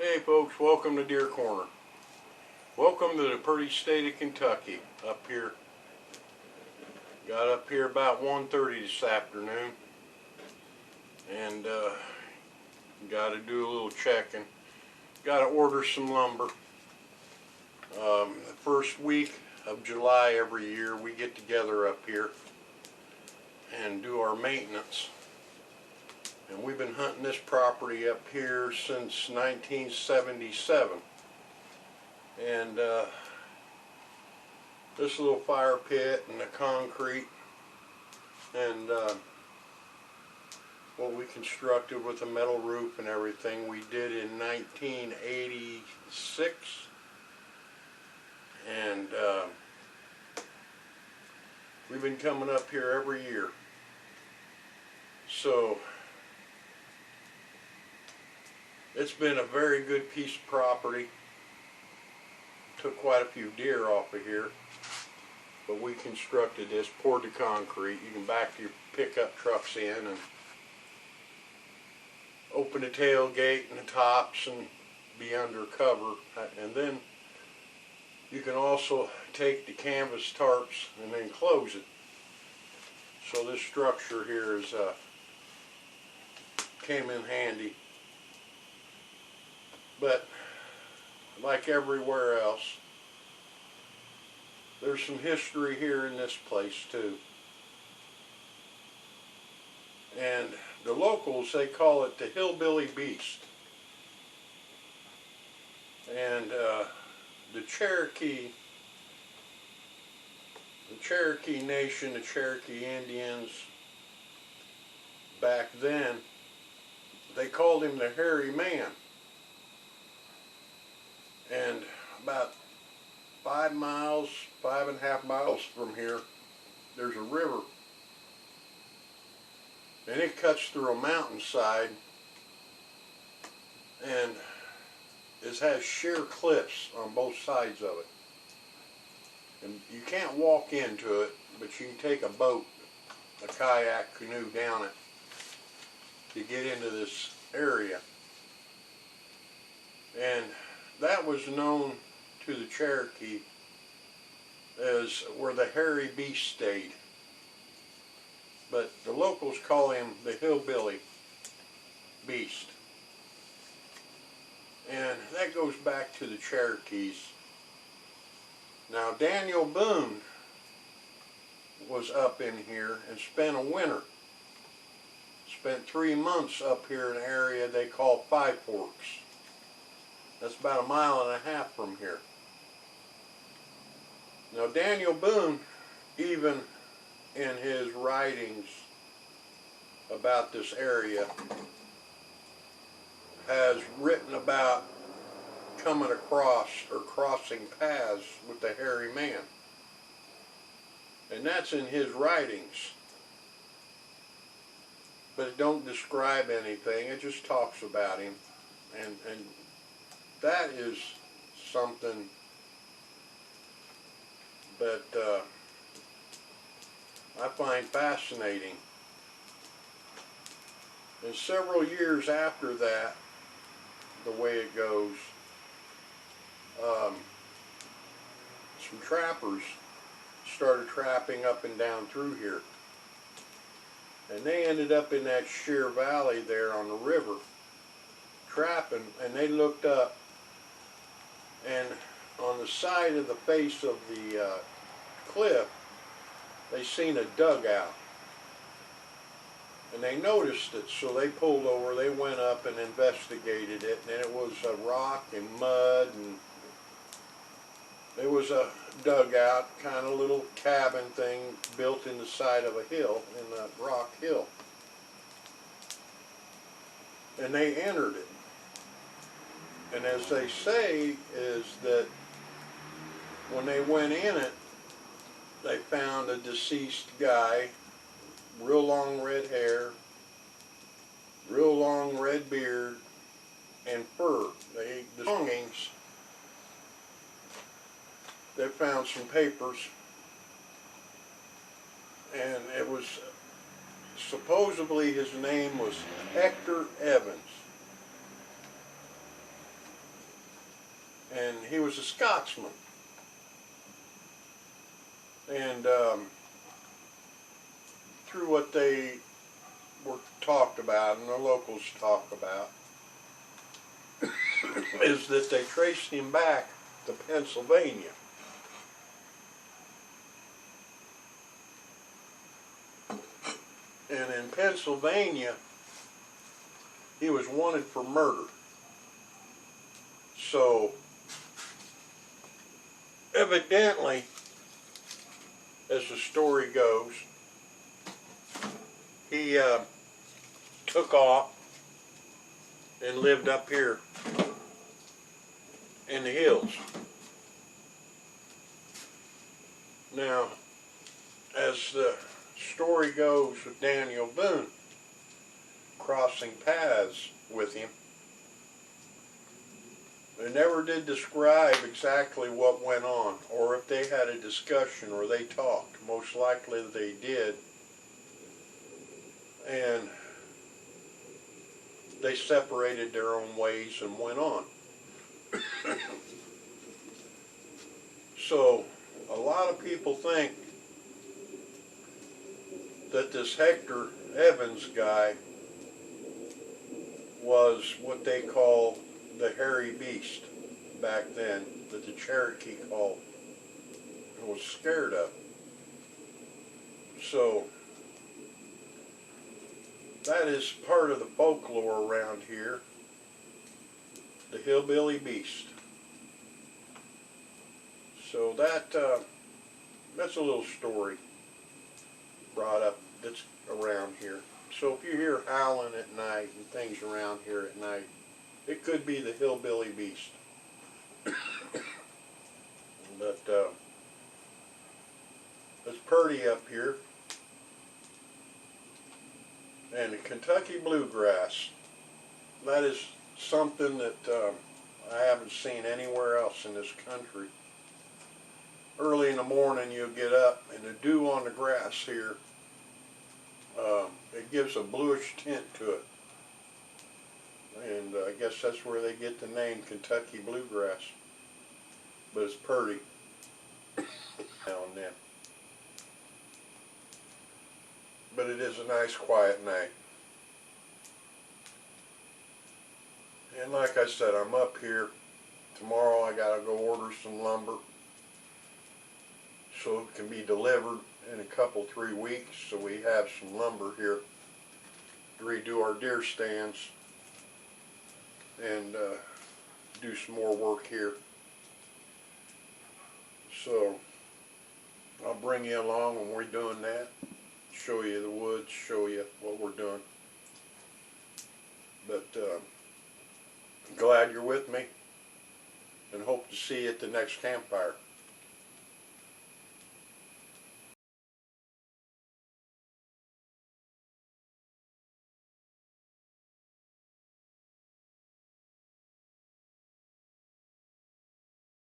Hey folks, welcome to Deer Corner. Welcome to the pretty state of Kentucky up here. Got up here about 1:30 this afternoon and got to do a little checking. Got to order some lumber. The first week of July every year we get together up here and do our maintenance. And we've been hunting this property up here since 1977. And this little fire pit and the concrete and what we constructed with a metal roof and everything we did in 1986. And we've been coming up here every year. So it's been a very good piece of property. Took quite a few deer off of here, but we constructed this, poured the concrete. You can back your pickup trucks in and open the tailgate and the tops and be under cover. And then you can also take the canvas tarps and then close it. So this structure here is came in handy. But like everywhere else, there's some history here in this place too. And the locals, they call it the hillbilly beast. And the Cherokee nation, the Cherokee Indians, back then, they called him the hairy man. And about 5.5 miles from here, there's a river. And it cuts through a mountainside and it has sheer cliffs on both sides of it. And you can't walk into it, but you can take a boat, a kayak, canoe down it to get into this area. And that was known to the Cherokee as where the hairy beast stayed. But the locals call him the hillbilly beast. And that goes back to the Cherokees. Now Daniel Boone was up in here and spent a winter. Spent 3 months up here in an area they call Five Forks. That's about 1.5 miles from here. Now Daniel Boone, even in his writings about this area, has written about coming across or crossing paths with the hairy man. And that's in his writings. But it don't describe anything, it just talks about him. And that is something that I find fascinating. And several years after that, the way it goes, some trappers started trapping up and down through here. And they ended up in that sheer valley there on the river, trapping, and they looked up, and on the side of the face of the cliff, they seen a dugout. And they noticed it, so they pulled over, they went up and investigated it, and it was a rock and mud, and it was a dugout, kind of little cabin thing built in the side of a hill, in a rock hill. And they entered it. And as they say is that when they went in it, they found a deceased guy, real long red hair, real long red beard, and fur. The belongings, they found some papers, and it was supposedly his name was Hector Evans. and he was a Scotsman. And through what they were talked about and the locals talk about is that they traced him back to Pennsylvania. And in Pennsylvania, he was wanted for murder. So, evidently, as the story goes, he took off and lived up here in the hills. Now, as the story goes with Daniel Boone crossing paths with him, they never did describe exactly what went on, or if they had a discussion or they talked. Most likely they did. And they separated their own ways and went on. So, a lot of people think that this Hector Evans guy was what they call the hairy beast back then, that the Cherokee called and was scared of. So that is part of the folklore around here, the hillbilly beast. So that's a little story brought up that's around here. So if you hear howling at night and things around here at night, it could be the hillbilly beast. But it's pretty up here. And the Kentucky bluegrass, that is something that I haven't seen anywhere else in this country. Early in the morning you'll get up and the dew on the grass here, it gives a bluish tint to it. And I guess that's where they get the name Kentucky bluegrass. But it's pretty now and then. But it is a nice quiet night. And like I said, I'm up here. Tomorrow I gotta go order some lumber so it can be delivered in a couple, 3 weeks, so we have some lumber here to redo our deer stands and do some more work here. So I'll bring you along when we're doing that, show you the woods, show you what we're doing. But I'm glad you're with me and hope to see you at the next campfire.